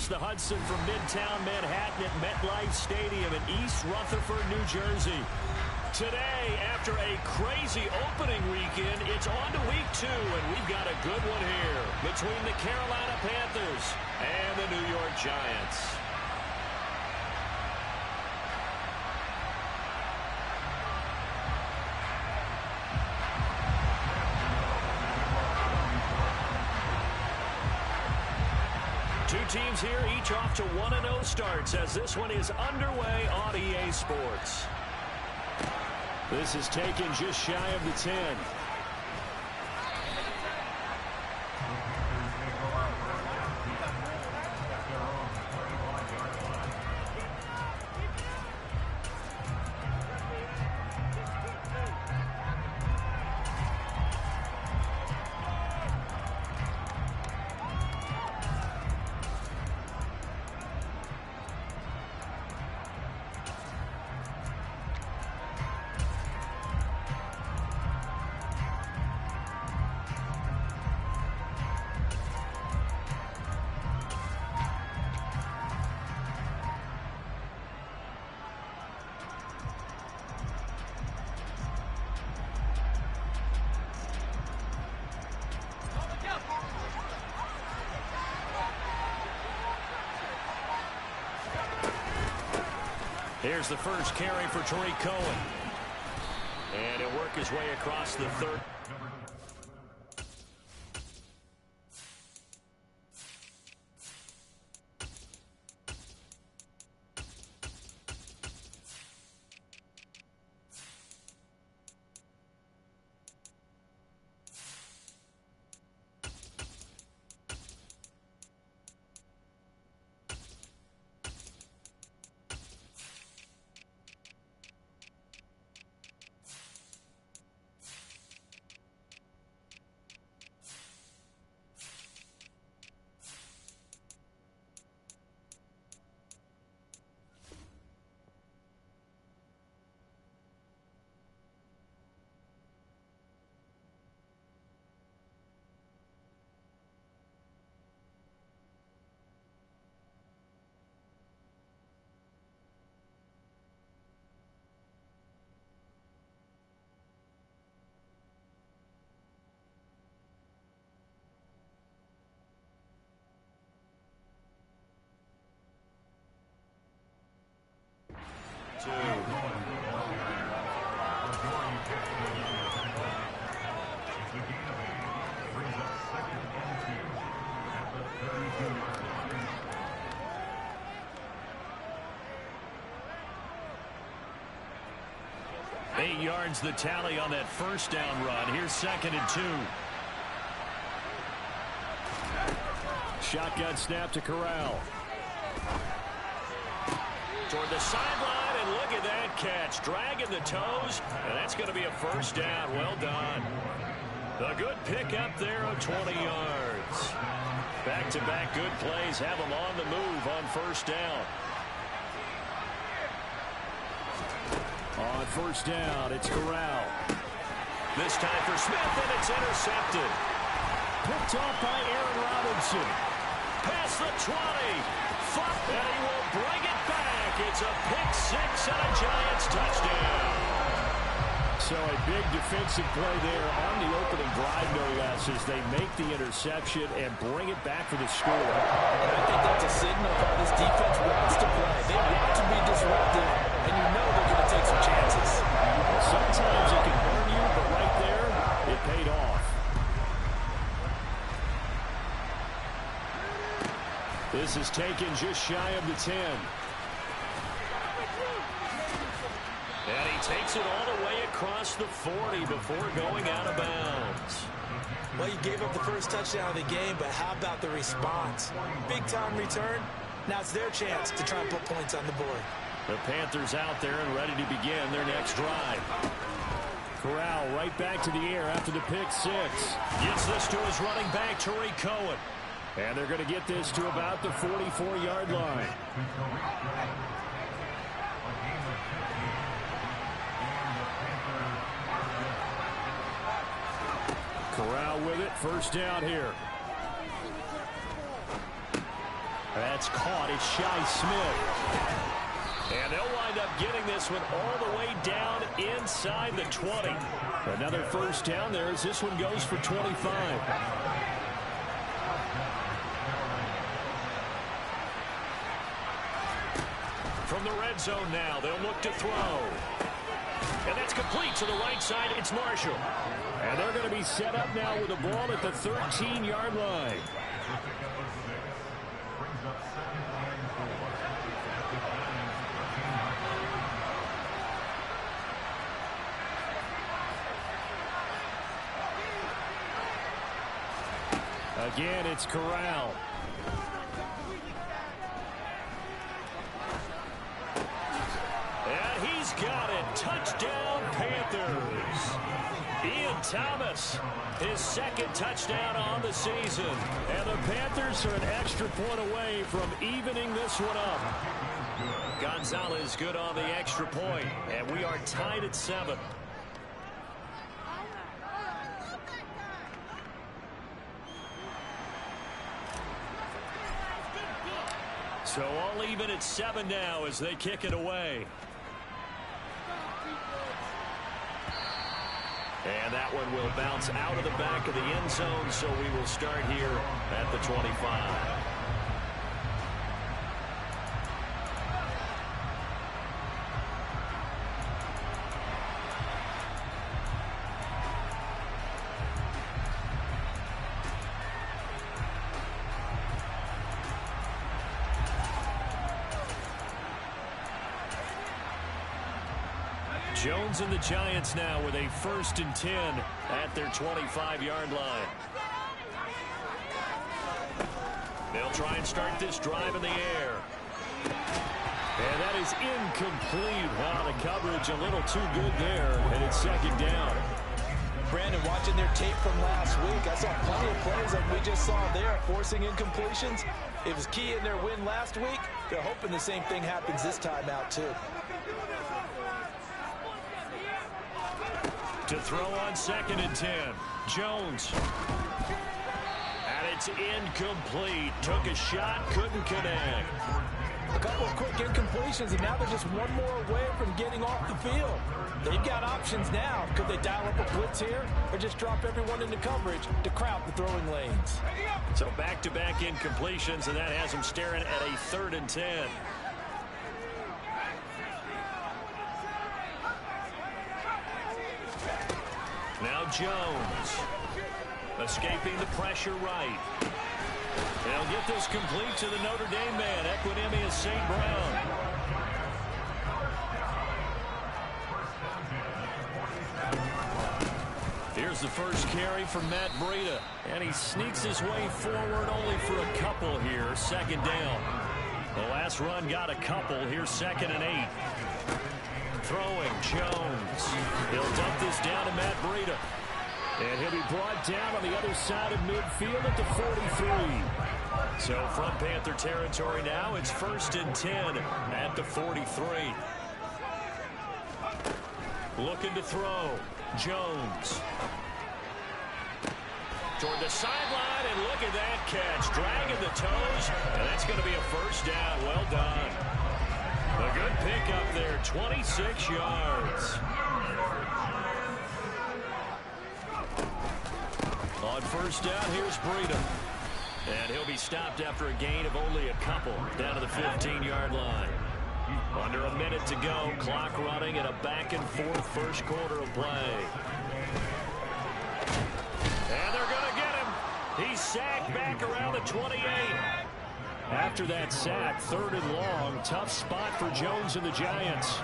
across the Hudson from Midtown Manhattan at MetLife Stadium in East Rutherford, New Jersey. Today, after a crazy opening weekend, it's on to week 2, and we've got a good one here between the Carolina Panthers and the New York Giants. Two teams here, each off to 1-0 starts as this one is underway on EA Sports. This is taken just shy of the 10. Here's the first carry for Tariq Cohen. And he'll work his way across the 3rd. Eight yards the tally on that first down run. Here's 2nd and 2. Shotgun snap to Corral. Toward the sideline, and look at that catch. Dragging the toes, and that's going to be a first down. Well done. A good pickup there of 20 yards. Back-to-back good plays have them on the move on first down. On first down, it's Corral. This time for Smith, and it's intercepted. Picked off by Aaron Robinson. Past the 20. And he will bring it back. It's a pick 6 and a Giants touchdown. So a big defensive play there on the opening drive, no less, as they make the interception and bring it back for the score. And I think that's a signal of how this defense wants to play. They want to be disruptive, and you know they're going to take some chances. Well, sometimes it can burn you, but right there, it paid off. This is taken just shy of the 10. And he takes it all the way across the 40 before going out of bounds. Well, you gave up the first touchdown of the game, but how about the response? Big-time return. Now it's their chance to try and put points on the board. The Panthers out there and ready to begin their next drive. Corral right back to the air after the pick 6. Gets this to his running back, Tariq Cohen. And they're going to get this to about the 44-yard line. Corral with it, first down here. That's caught. It's Shi Smith. And they'll wind up getting this one all the way down inside the 20. Another first down there as this one goes for 25. From the red zone now, they'll look to throw. And that's complete to the right side. It's Marshall. And they're going to be set up now with the ball at the 13-yard line. Again, it's Corral. And he's got it. Touchdown, Panthers. Ian Thomas, his second touchdown on the season. And the Panthers are an extra point away from evening this one up. Gonzalez good on the extra point, and we are tied at 7. So all even at 7 now as they kick it away. And that one will bounce out of the back of the end zone, so we will start here at the 25. Jones and the Giants now with a 1st and 10 at their 25-yard line. They'll try and start this drive in the air. And that is incomplete. Wow, the coverage a little too good there, and it's 2nd down. Brandon, watching their tape from last week, I saw plenty of plays like we just saw there, forcing incompletions. It was key in their win last week. They're hoping the same thing happens this time out, too. To throw on 2nd and 10. Jones. And it's incomplete. Took a shot, couldn't connect. A couple of quick incompletions, and now they're just one more away from getting off the field. They've got options now. Could they dial up a blitz here or just drop everyone into coverage to crowd the throwing lanes? So back-to-back incompletions, and that has them staring at a 3rd and 10. Now Jones, escaping the pressure right. They'll get this complete to the Notre Dame man, Equinemius St. Brown. Here's the first carry from Matt Breida, and he sneaks his way forward only for a couple here, 2nd down. The last run got a couple, here's 2nd and 8. Throwing, Jones. He'll dump this down to Matt Breida. And he'll be brought down on the other side of midfield at the 43. So from Panther territory now, it's 1st and 10 at the 43. Looking to throw, Jones. Toward the sideline, and look at that catch. Dragging the toes, and that's going to be a 1st down. Well done. A good pickup there, 26 yards. On 1st down, here's Breida. And he'll be stopped after a gain of only a couple down to the 15-yard line. Under a minute to go, clock running in a back-and-forth first quarter of play. And they're going to get him. He's sacked back around the 28. After that sack, 3rd and long, tough spot for Jones and the Giants.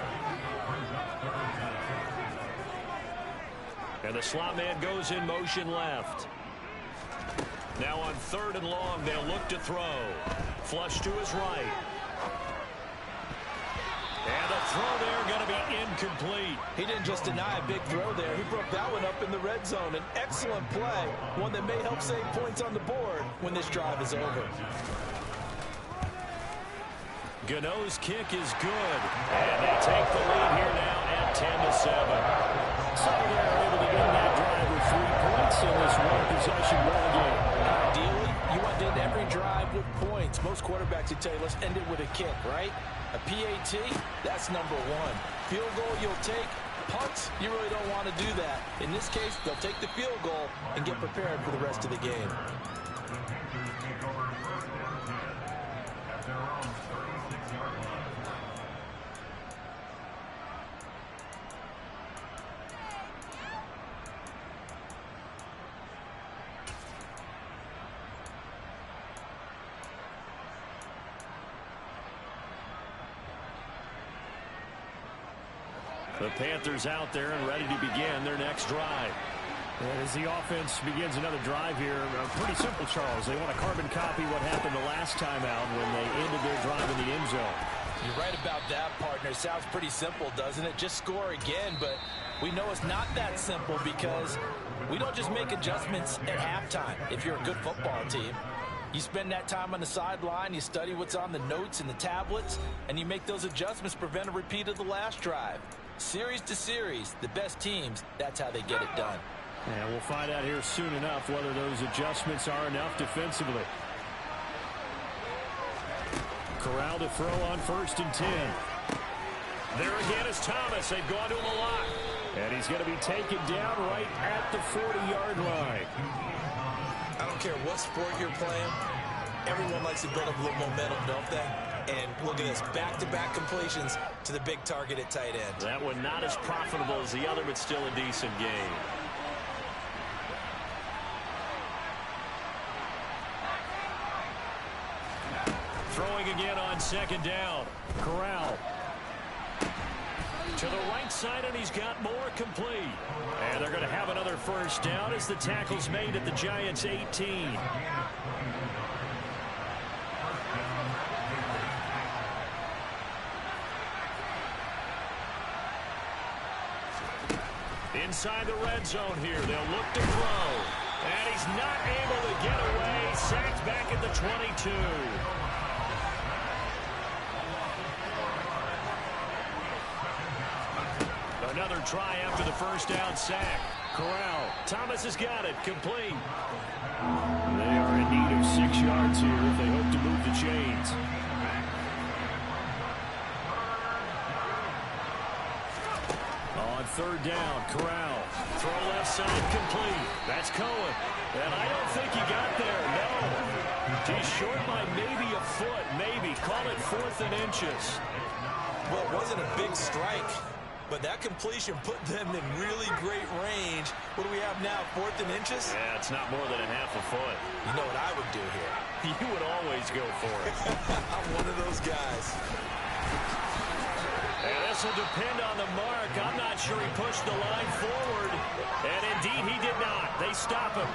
And the slot man goes in motion left. Now on 3rd and long, they'll look to throw. Flush to his right. And the throw there going to be incomplete. He didn't just deny a big throw there. He broke that one up in the red zone. An excellent play. One that may help save points on the board when this drive is over. Gano's kick is good. And they take the lead here now at 10-7. So they're able to get that drive with 3 points in this one-possession ball game. Ideally, you want to end every drive with points. Most quarterbacks would tell you, let's end it with a kick, right? A PAT, that's number one. Field goal you'll take. Punts, you really don't want to do that. In this case, they'll take the field goal and get prepared for the rest of the game. The Panthers out there and ready to begin their next drive. And as the offense begins another drive here, pretty simple, Charles. They want to carbon copy what happened the last time out when they ended their drive in the end zone. You're right about that, partner. Sounds pretty simple, doesn't it? Just score again, but we know it's not that simple because we don't just make adjustments at halftime if you're a good football team. You spend that time on the sideline, you study what's on the notes and the tablets, and you make those adjustments to prevent a repeat of the last drive. Series to series, the best teams, that's how they get it done. And we'll find out here soon enough whether those adjustments are enough defensively. Corral to throw on 1st and 10. There again is Thomas. They've gone to him a lot. And he's going to be taken down right at the 40-yard line. I don't care what sport you're playing. Everyone likes to build up a little momentum, don't they? And look at this, back-to-back completions to the big target at tight end. That one not as profitable as the other, but still a decent game. Throwing again on 2nd down. Corral. To the right side, and he's got more complete. And they're going to have another 1st down as the tackle's made at the Giants' 18. Inside the red zone here, they'll look to throw. And he's not able to get away. Sacked back at the 22. Another try after the 1st down sack. Corral. Thomas has got it. Complete. They are in need of 6 yards here if they hope to move the chains. On 3rd down, Corral. Throw left side, complete. That's Cohen. And I don't think he got there. No. He's short by maybe a foot. Maybe. Call it 4th and inches. Well, it wasn't a big strike, but that completion put them in really great range. What do we have now, 4th and inches? Yeah, it's not more than a half a foot. You know what I would do here? You would always go for it. I'm one of those guys. And this will depend on the mark. I'm not sure he pushed the line forward. And indeed, he did not. They stop him.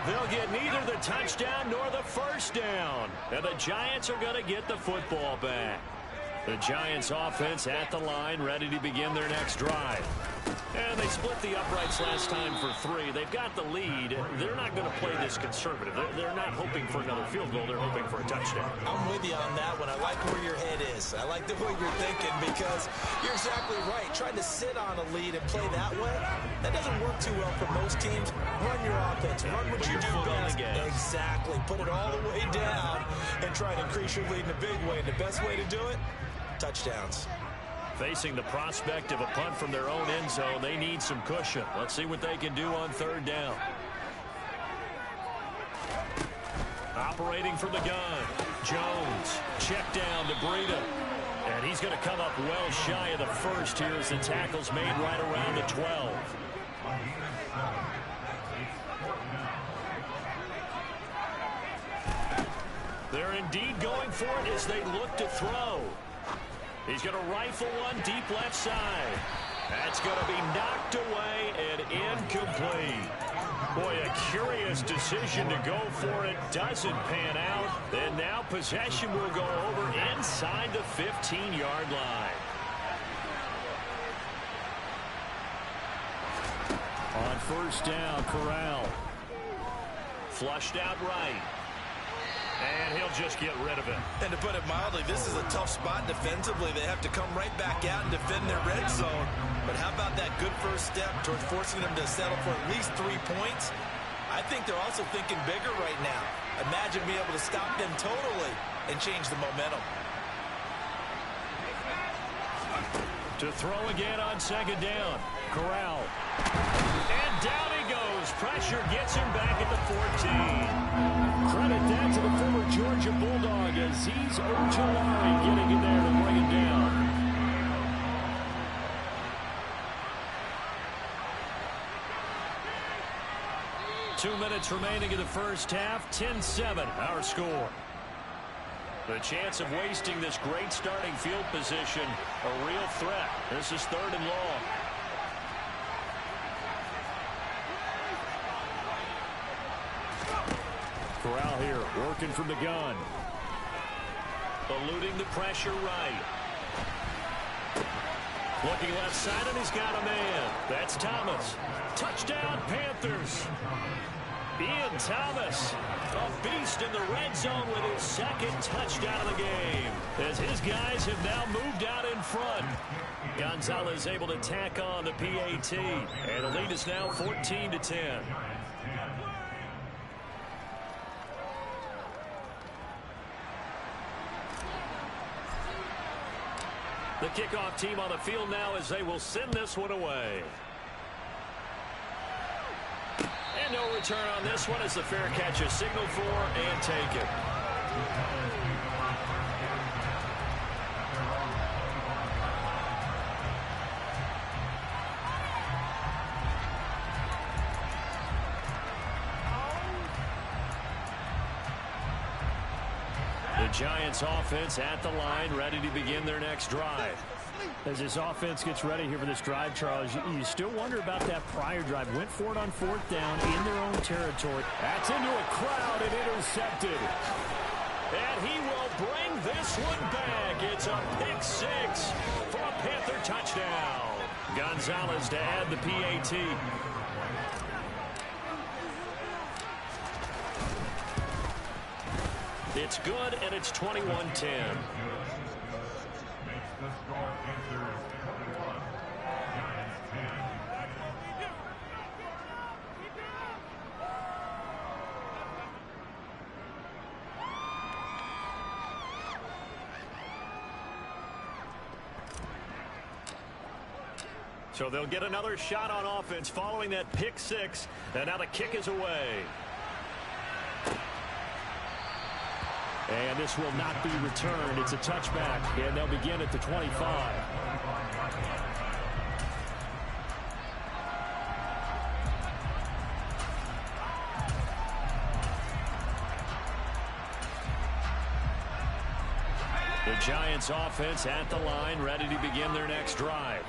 They'll get neither the touchdown nor the 1st down. And the Giants are going to get the football back. The Giants offense at the line, ready to begin their next drive. And they split the uprights last time for 3. They've got the lead. They're not going to play this conservative. They're not hoping for another field goal. They're hoping for a touchdown. I'm with you on that one. I like where your head is. I like the way you're thinking because you're exactly right. Trying to sit on a lead and play that way, that doesn't work too well for most teams. Run your offense. Run what you do best. Exactly. Put it all the way down and try to increase your lead in a big way. And the best way to do it, touchdowns. Facing the prospect of a punt from their own end zone, they need some cushion. Let's see what they can do on 3rd down. Operating from the gun, Jones. Check down to Breida. And he's going to come up well shy of the 1st here as the tackle's made right around the 12. They're indeed going for it as they look to throw. He's going to rifle one deep left side. That's going to be knocked away and incomplete. Boy, a curious decision to go for it. Doesn't pan out. And now possession will go over inside the 15-yard line. On 1st down, Corral. Flushed out right. And he'll just get rid of it. And to put it mildly, this is a tough spot defensively. They have to come right back out and defend their red zone. But how about that good first step towards forcing them to settle for at least 3 points? I think they're also thinking bigger right now. Imagine being able to stop them totally and change the momentum. To throw again on second down. Corral. And down he goes. Pressure gets him back at the 14. Credit that to the former Georgia Bulldog, Azeez Ojulari getting in there to bring him down. Two minutes remaining in the first half. 10-7 our score. The chance of wasting this great starting field position, a real threat. This is 3rd and long. Corral here, working from the gun. Eluding the pressure right. Looking left side, and he's got a man. That's Thomas. Touchdown, Panthers. Ian Thomas, a beast in the red zone with his 2nd touchdown of the game, as his guys have now moved out in front. Gonzalez able to tack on the PAT, and the lead is now 14-10. The kickoff team on the field now as they will send this one away. And no return on this one as the fair catch is signaled for and taken. The Giants offense at the line, ready to begin their next drive. As this offense gets ready here for this drive, Charles, you still wonder about that prior drive. Went for it on 4th down in their own territory. That's into a crowd and intercepted. And he will bring this one back. It's a pick 6 for a Panther touchdown. Gonzalez to add the PAT. It's good, and it's 21-10. So they'll get another shot on offense following that pick 6, and now the kick is away. And this will not be returned. It's a touchback, and they'll begin at the 25. The Giants offense at the line, ready to begin their next drive.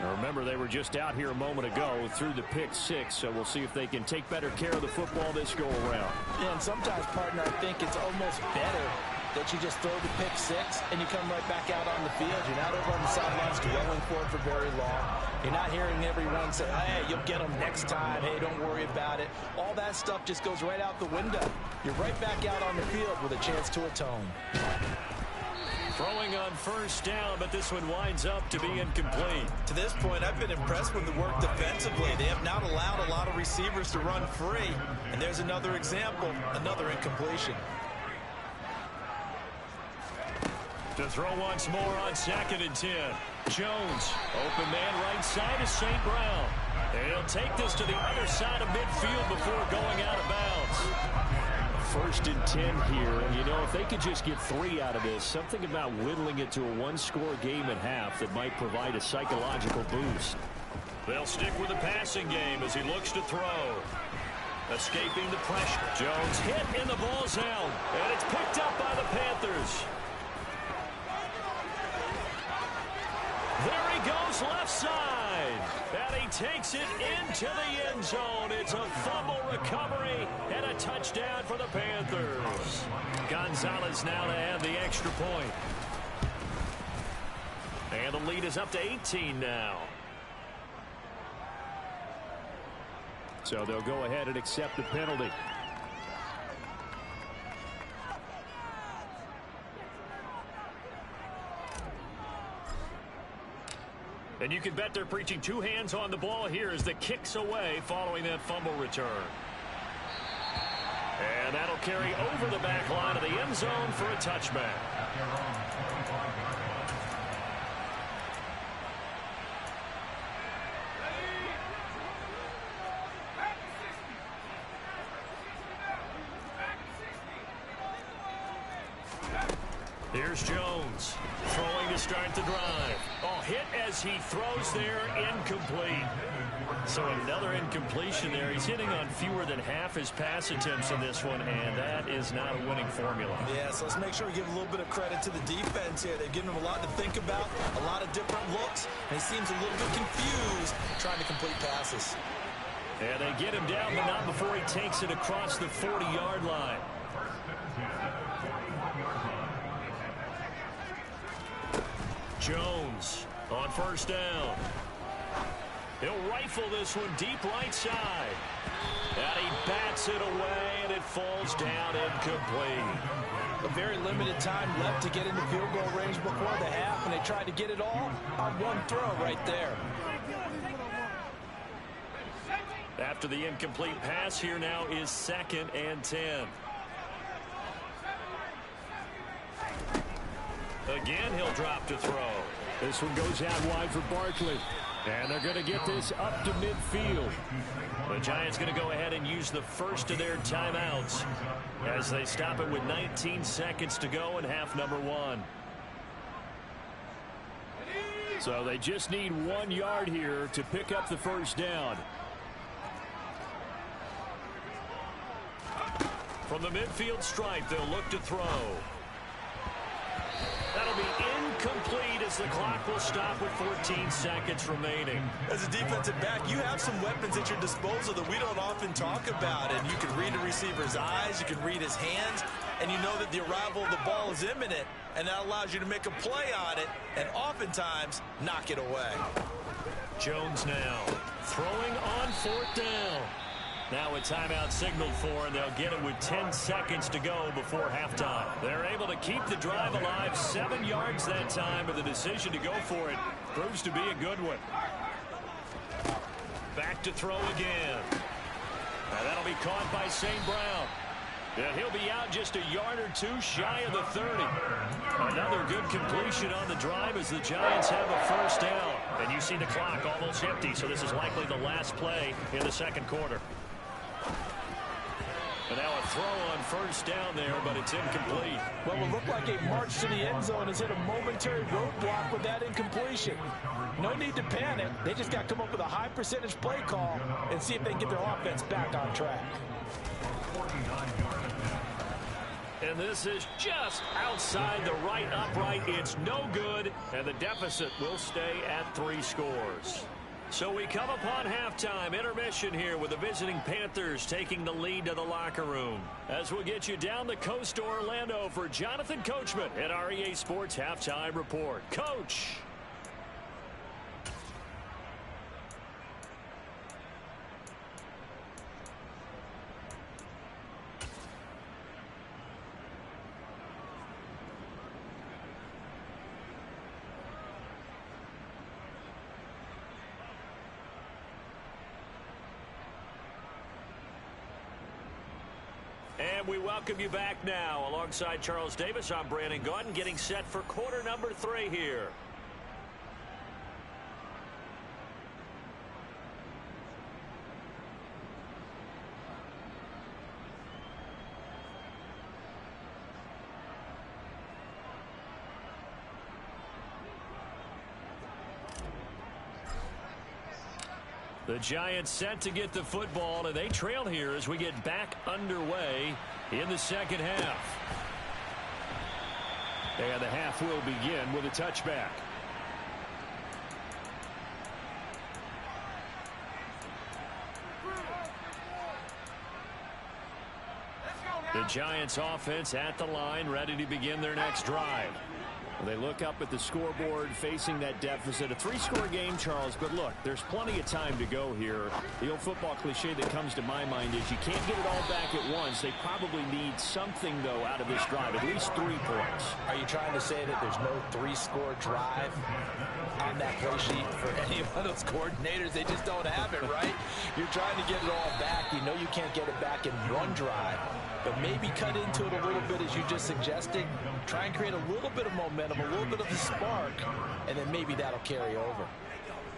Now remember, they were just out here a moment ago through the pick 6, so we'll see if they can take better care of the football this go-around. Yeah, and sometimes, partner, I think it's almost better that you just throw the pick 6 and you come right back out on the field. You're not over on the sidelines dwelling for it for very long. You're not hearing everyone say, hey, you'll get them next time. Hey, don't worry about it. All that stuff just goes right out the window. You're right back out on the field with a chance to atone. Throwing on 1st down, but this one winds up to be incomplete. To this point, I've been impressed with the work defensively. They have not allowed a lot of receivers to run free. And there's another example, another incompletion. To throw once more on 2nd and 10. Jones, open man right side is St. Brown. And he'll take this to the other side of midfield before going out of bounds. 1st and 10 here, and you know, if they could just get 3 out of this, something about whittling it to a 1-score game at half that might provide a psychological boost. They'll stick with the passing game as he looks to throw. Escaping the pressure. Jones hit and the ball's out, and it's picked up by the Panthers. There he goes left side, and he takes it into the end zone. It's a fumble recovery and a touchdown for the Panthers. Gonzalez now to add the extra point. And the lead is up to 18 now. So they'll go ahead and accept the penalty. And you can bet they're preaching 2 hands on the ball here as the kick's away following that fumble return. And that'll carry over the back line of the end zone for a touchback. Here's Jones throwing to start the drive. Oh, hit as he throws there, incomplete. So another incompletion there. He's hitting on fewer than half his pass attempts in this one, and that is not a winning formula. Yeah, so let's make sure we give a little bit of credit to the defense here. They've given him a lot to think about, a lot of different looks, and he seems a little bit confused trying to complete passes. And they get him down, but not before he takes it across the 40-yard line. Jones on first down. He'll rifle this one deep right side. And he bats it away, and it falls down incomplete. A very limited time left to get into field goal range before the half, and they tried to get it all on one throw right there. After the incomplete pass, here now is 2nd and 10. Again, he'll drop to throw. This one goes out wide for Barkley. And they're going to get this up to midfield. The Giants going to go ahead and use the first of their timeouts as they stop it with 19 seconds to go in half number 1. So they just need 1 yard here to pick up the first down. From the midfield stripe, they'll look to throw. That'll be incomplete as the clock will stop with 14 seconds remaining. As a defensive back, you have some weapons at your disposal that we don't often talk about. And you can read the receiver's eyes, you can read his hands, and you know that the arrival of the ball is imminent. And that allows you to make a play on it and oftentimes knock it away. Jones now throwing on 4th down. Now a timeout signaled for, and they'll get it with 10 seconds to go before halftime. They're able to keep the drive alive, 7 yards that time, but the decision to go for it proves to be a good one. Back to throw again. Now that'll be caught by St. Brown. And he'll be out just a yard or two shy of the 30. Another good completion on the drive as the Giants have a first down. And you see the clock almost empty, so this is likely the last play in the second quarter. And now a throw on first down there, but it's incomplete. Well, it looked like a march to the end zone has hit a momentary roadblock with that incompletion. No need to panic. They just got to come up with a high percentage play call and see if they can get their offense back on track. And this is just outside the right upright. It's no good, and the deficit will stay at 3 scores. So we come upon halftime intermission here with the visiting Panthers taking the lead to the locker room. As we'll get you down the coast to Orlando for Jonathan Coachman at our EA Sports Halftime Report. Coach. And we welcome you back now. Alongside Charles Davis, I'm Brandon Gaudin, getting set for quarter number 3 here. The Giants set to get the football, and they trail here as we get back underway in the second half. And the half will begin with a touchback. The Giants offense at the line, ready to begin their next drive. They look up at the scoreboard facing that deficit. A 3-score game, Charles, but look, there's plenty of time to go here. The old football cliche that comes to my mind is you can't get it all back at once. They probably need something, though, out of this drive, at least 3 points. Are you trying to say that there's no 3-score drive on that play sheet for any of those coordinators? They just don't have it, right? You're trying to get it all back. You know you can't get it back in one drive. but maybe cut into it a little bit as you just suggested. Try and create a little bit of momentum, a little bit of a spark, and then maybe that'll carry over.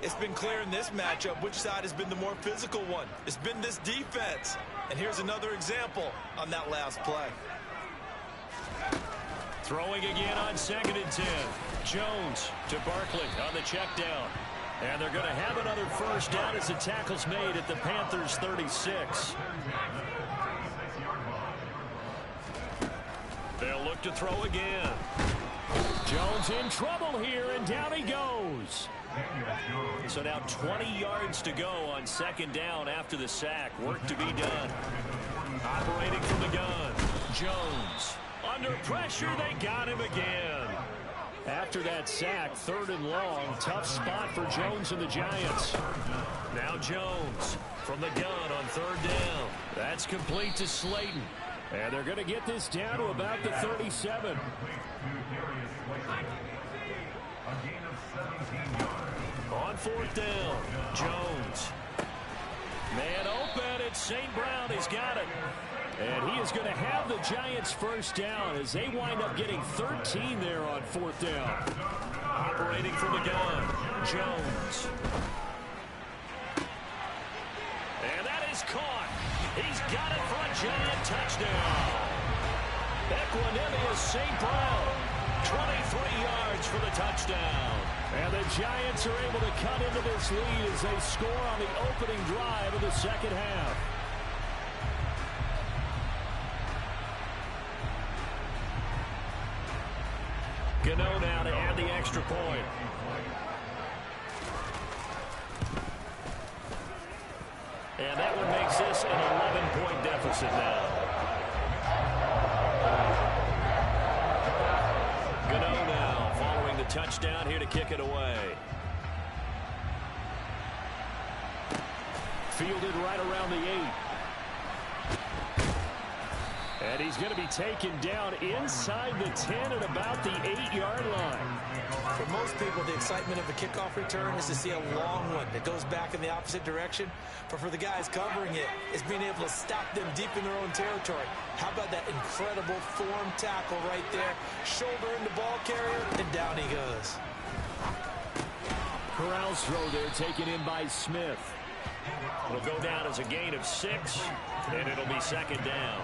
It's been clear in this matchup which side has been the more physical one. It's been this defense. And here's another example on that last play. Throwing again on 2nd and 10. Jones to Barkley on the check down. And they're going to have another first down as the tackle's made at the Panthers' 36. They'll look to throw again. Jones in trouble here, and down he goes. So now 20 yards to go on 2nd down after the sack. Work to be done. Operating from the gun. Jones. Under pressure, they got him again. After that sack, 3rd and long. Tough spot for Jones and the Giants. Now Jones from the gun on 3rd down. That's complete to Slayton. And they're going to get this down to about the 37. On 4th down, Jones. Man open, it's St. Brown. He's got it. And he is going to have the Giants first down as they wind up getting 13 there on 4th down. Operating from the gun, Jones. And that is caught. He's got it for a Giant touchdown. Equanimous St. Brown. 23 yards for the touchdown. And the Giants are able to cut into this lead as they score on the opening drive of the second half. Gano now to add the extra point. And that one makes this an 11-point deficit now. Gano now following the touchdown here to kick it away. Fielded right around the 8. And he's going to be taken down inside the 10 at about the 8-yard line. For most people, the excitement of a kickoff return is to see a long one that goes back in the opposite direction. But for the guys covering it, it's being able to stop them deep in their own territory. How about that incredible form tackle right there? Shoulder in the ball carrier, and down he goes. Corral's throw there taken in by Smith. It'll go down as a gain of 6, and it'll be 2nd down.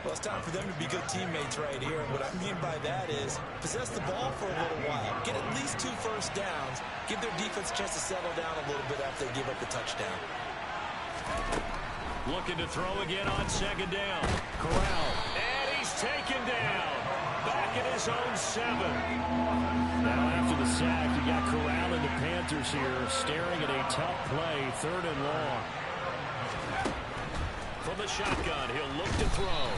Well, it's time for them to be good teammates right here. And what I mean by that is possess the ball for a little while. Get at least 2 first downs. Give their defense a chance to settle down a little bit after they give up the touchdown. Looking to throw again on 2nd down. Corral. And he's taken down. Back at his own 7. Now after the sack, you got Corral and the Panthers here staring at a tough play. 3rd and long. From the shotgun, he'll look to throw.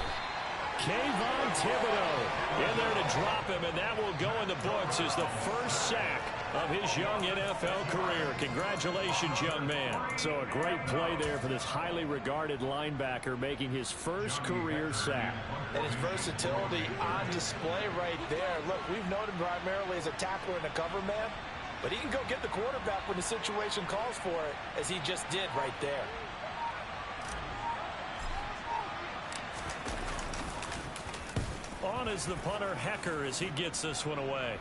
Kayvon Thibodeau in there to drop him, and that will go in the books as the first sack of his young NFL career. Congratulations, young man. So a great play there for this highly regarded linebacker making his first career sack. And his versatility on display right there. Look, we've known him primarily as a tackler and a cover man, but he can go get the quarterback when the situation calls for it, as he just did right there. On is the punter, Hecker, as he gets this one away.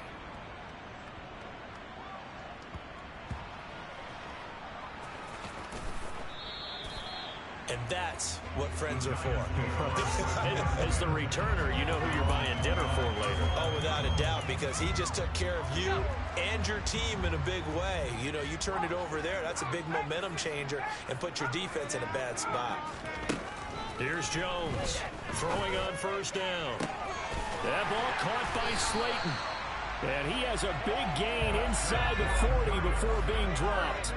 And that's what friends are for. As the returner, you know who you're buying dinner for later. Oh, without a doubt, because he just took care of you and your team in a big way. You know, you turned it over there. That's a big momentum changer and put your defense in a bad spot. Here's Jones throwing on 1st down. That ball caught by Slayton. And he has a big gain inside the 40 before being dropped.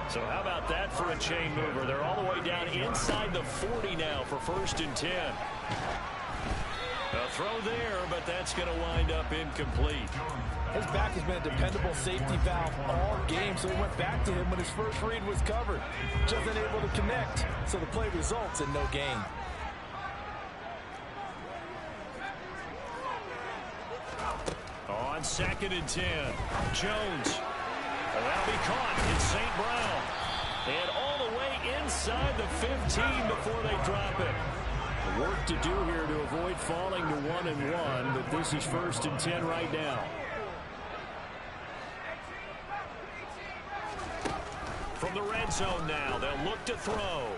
So how about that for a chain mover? They're all the way down inside the 40 now for 1st and 10. A throw there, but that's going to wind up incomplete. His back has been a dependable safety valve all game, so he went back to him when his first read was covered. Just unable to connect, so the play results in no gain. On 2nd and 10, Jones. And that'll be caught. It's St. Brown. And all the way inside the 15 before they drop it. Work to do here to avoid falling to 1-1, but this is 1st and 10 right now. From the red zone now, they'll look to throw.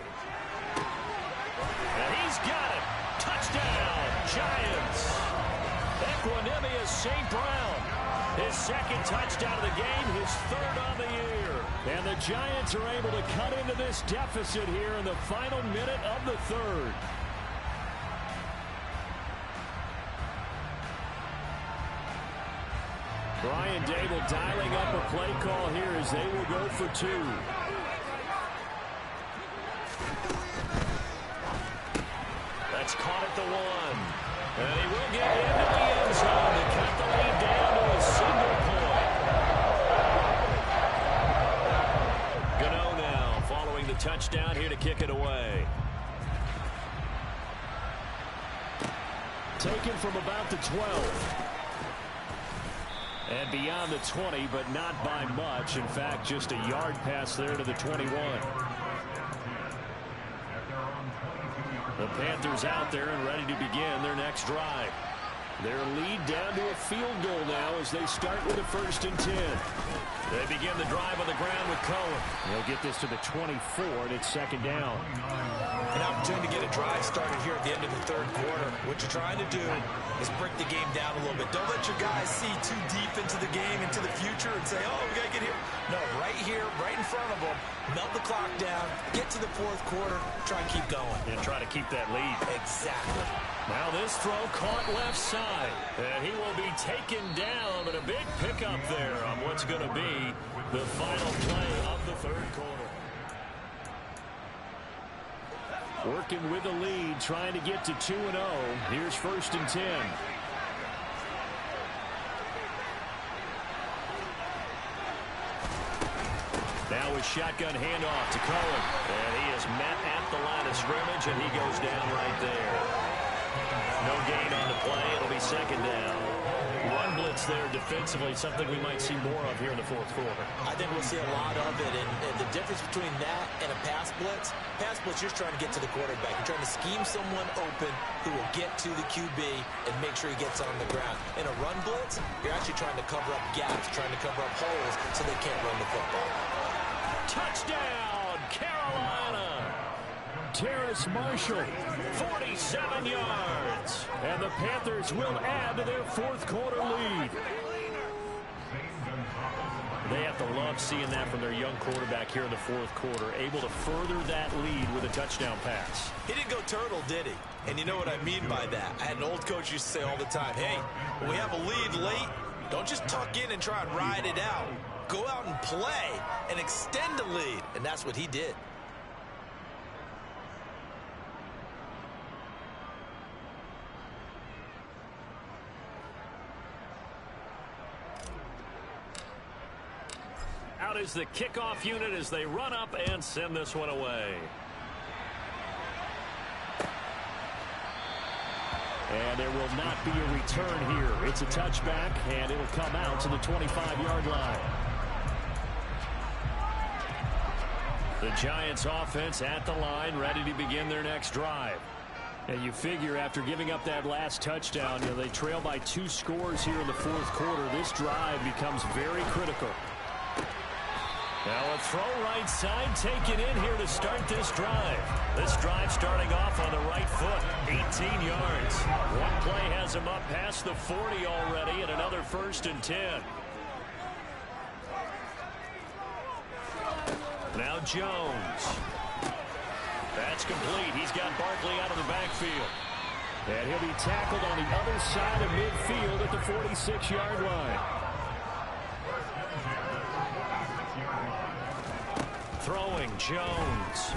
And he's got it. Touchdown, Giants. Equanimous St. Brown. His 2nd touchdown of the game, his 3rd on the year. And the Giants are able to cut into this deficit here in the final minute of the 3rd. Brian Dable dialing up a play call here as they will go for 2. That's caught at the 1. And he will get into the end zone to cut the lead down to a single point. Gano now following the touchdown here to kick it away. Taken from about the 12. And beyond the 20, but not by much. In fact, just a yard pass there to the 21. The Panthers out there and ready to begin their next drive. Their lead down to a field goal now as they start with a 1st and 10. They begin the drive on the ground with Cohen. They'll get this to the 24, and it's 2nd down. An opportunity to get a drive started here at the end of the 3rd quarter. What you're trying to do is break the game down a little bit. Don't let your guys see too deep into the game, into the future, and say, oh, we got to get here. No, right here, right in front of them, melt the clock down, get to the 4th quarter, try and keep going. And try to keep that lead. Exactly. Now this throw caught left side. And he will be taken down, but a big pickup there on what's going to be the final play of the 3rd quarter. Working with the lead, trying to get to 2-0. Here's 1st and 10. Now a shotgun handoff to Cohen. And he is met at the line of scrimmage, and he goes down right there. No gain on the play. It'll be 2nd down. Run blitz there defensively, something we might see more of here in the 4th quarter. I think we'll see a lot of it, and the difference between that and a pass blitz, you're just trying to get to the quarterback. You're trying to scheme someone open who will get to the QB and make sure he gets on the ground. In a run blitz, you're actually trying to cover up gaps, trying to cover up holes so they can't run the football. Touchdown, Carolina! Terrace Marshall, 47 yards. and the Panthers will add to their 4th quarter lead. They have to love seeing that from their young quarterback here in the 4th quarter, able to further that lead with a touchdown pass. He didn't go turtle, did he? And you know what I mean by that. I had an old coach used to say all the time, hey, when we have a lead late, don't just tuck in and try and ride it out. Go out and play and extend the lead. And that's what he did. Out is the kickoff unit as they run up and send this one away. And there will not be a return here. It's a touchback, and it'll come out to the 25-yard line. The Giants offense at the line, ready to begin their next drive. And you figure after giving up that last touchdown, they trail by 2 scores here in the 4th quarter. This drive becomes very critical. Now a throw right side taken in here to start this drive. This drive starting off on the right foot, 18 yards. One play has him up past the 40 already, and another 1st and 10. Now Jones. That's complete. He's got Barkley out of the backfield. And he'll be tackled on the other side of midfield at the 46-yard line. Throwing Jones.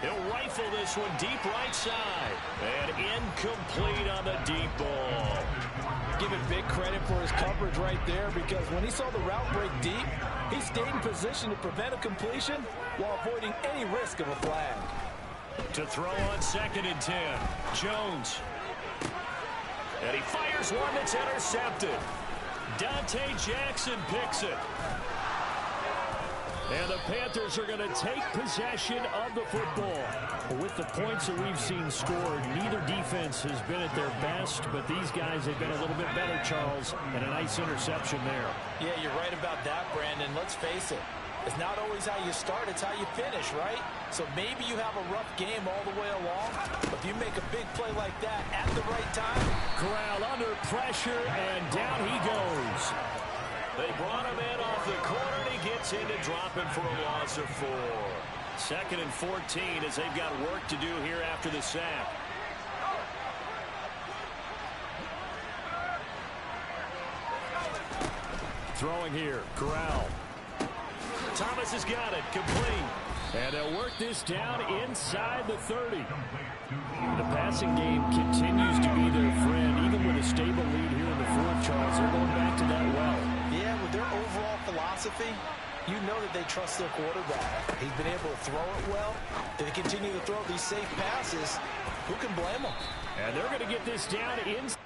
He'll rifle this one deep right side. And incomplete on the deep ball. Give him big credit for his coverage right there, because when he saw the route break deep, he stayed in position to prevent a completion while avoiding any risk of a flag. To throw on 2nd and 10. Jones. And he fires one that's intercepted. Dante Jackson picks it. And the Panthers are going to take possession of the football. With the points that we've seen scored, neither defense has been at their best, but these guys have been a little bit better, Charles, and a nice interception there. Yeah, you're right about that, Brandon. Let's face it. It's not always how you start, it's how you finish, right? So maybe you have a rough game all the way along, but if you make a big play like that at the right time. Corral under pressure, and down he goes. They brought him in off the corner, and he gets into dropping for a loss of 4. 2nd and 14 as they've got work to do here after the sack. Throwing here, Corral. Thomas has got it, complete. And they'll work this down inside the 30. The passing game continues to be their friend, even with a stable lead here in the 4th, Charles. They're going back to that well. Yeah, with their overall philosophy, you know that they trust their quarterback. He's been able to throw it well. They continue to throw these safe passes. Who can blame them? And they're going to get this down inside.